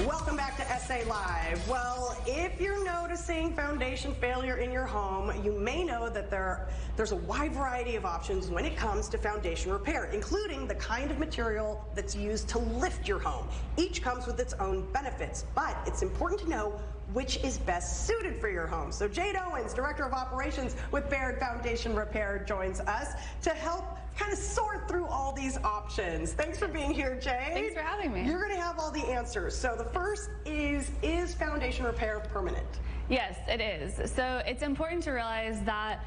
Welcome back to SA Live. Well, if you're noticing foundation failure in your home, you may know that there's a wide variety of options when it comes to foundation repair, including the kind of material that's used to lift your home. Each comes with its own benefits, but it's important to know which is best suited for your home. So Jade Owens, Director of Operations with Baird Foundation Repair, joins us to help kind of sort through all these options. Thanks for being here, Jade. Thanks for having me. You're going to have all the answers. So the first is foundation repair permanent? Yes, it is. So it's important to realize that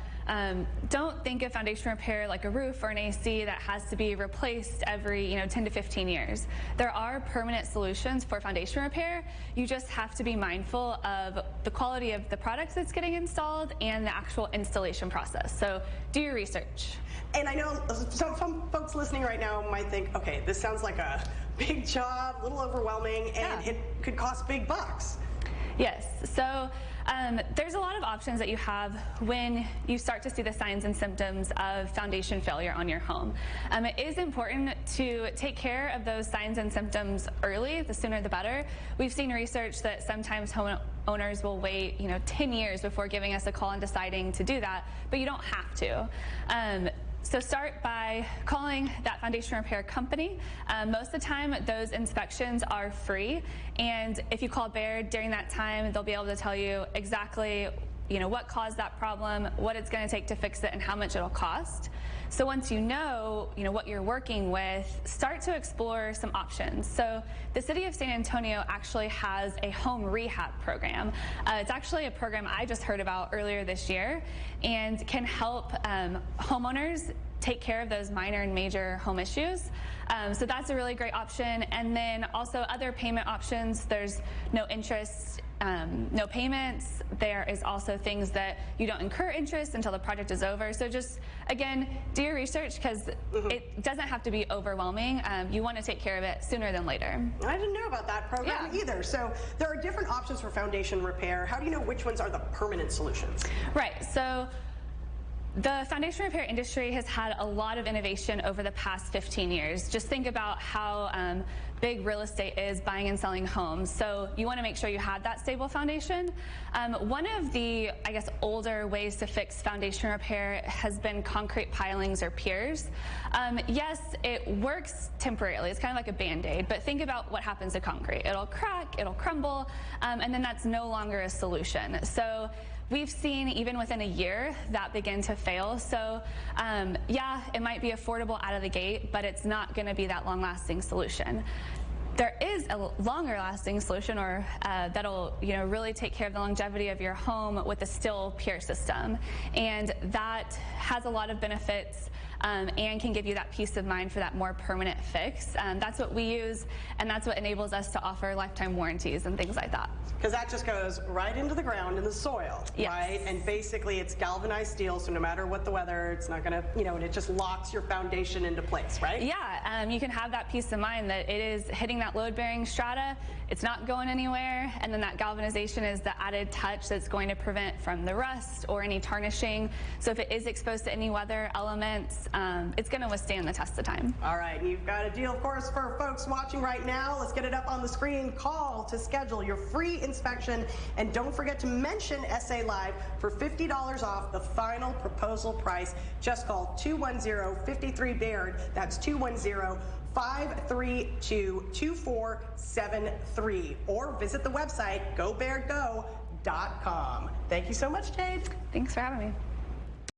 don't think of foundation repair like a roof or an AC that has to be replaced every 10 to 15 years. There are permanent solutions for foundation repair. You just have to be mindful of the quality of the products that's getting installed and the actual installation process. So do your research. And I know some folks listening right now might think, okay, this sounds like a big job, a little overwhelming, and it could cost big bucks. Yes, so there's a lot of options that you have when you start to see the signs and symptoms of foundation failure on your home. It is important to take care of those signs and symptoms early, the sooner the better. We've seen research that sometimes homeowners will wait 10 years before giving us a call and deciding to do that, but you don't have to. So start by calling that foundation repair company. Most of the time, those inspections are free, and if you call Baird during that time, they'll be able to tell you exactly what caused that problem, what it's going to take to fix it, and how much it'll cost. So once you know what you're working with, start to explore some options. So the city of San Antonio actually has a home rehab program. It's actually a program I just heard about earlier this year, and can help homeowners take care of those minor and major home issues. So that's a really great option. And then also other payment options. There's no interest, no payments. There is also things that you don't incur interest until the project is over. So just, again, do your research, because it doesn't have to be overwhelming. You want to take care of it sooner than later. I didn't know about that program either. So there are different options for foundation repair. How do you know which ones are the permanent solutions? Right. So the foundation repair industry has had a lot of innovation over the past 15 years. Just think about how big real estate is, buying and selling homes. So you want to make sure you have that stable foundation. One of the, older ways to fix foundation repair has been concrete pilings or piers. Yes, it works temporarily. It's kind of like a Band-Aid, but think about what happens to concrete. It'll crack, it'll crumble, and then that's no longer a solution. So we've seen even within a year that begin to fail. So yeah, it might be affordable out of the gate, but it's not going to be that long-lasting solution. There is a longer-lasting solution, or that'll really take care of the longevity of your home with a steel pier system, and that has a lot of benefits and can give you that peace of mind for that more permanent fix. That's what we use, and that's what enables us to offer lifetime warranties and things like that. Because that just goes right into the ground in the soil, right? And basically it's galvanized steel, so no matter what the weather, it's not going to, and it just locks your foundation into place, right? Yeah, you can have that peace of mind that it is hitting that load-bearing strata, it's not going anywhere, and then that galvanization is the added touch that's going to prevent from the rust or any tarnishing. So if it is exposed to any weather elements, it's going to withstand the test of time. All right, you've got a deal, of course, for folks watching right now. Let's get it up on the screen. Call to schedule your free inspection, and don't forget to mention SA Live for $50 off the final proposal price. Just call 210-53-BAIRD. That's 210-532-2473, or visit the website gobairdgo.com. Thank you so much, Jade. Thanks for having me.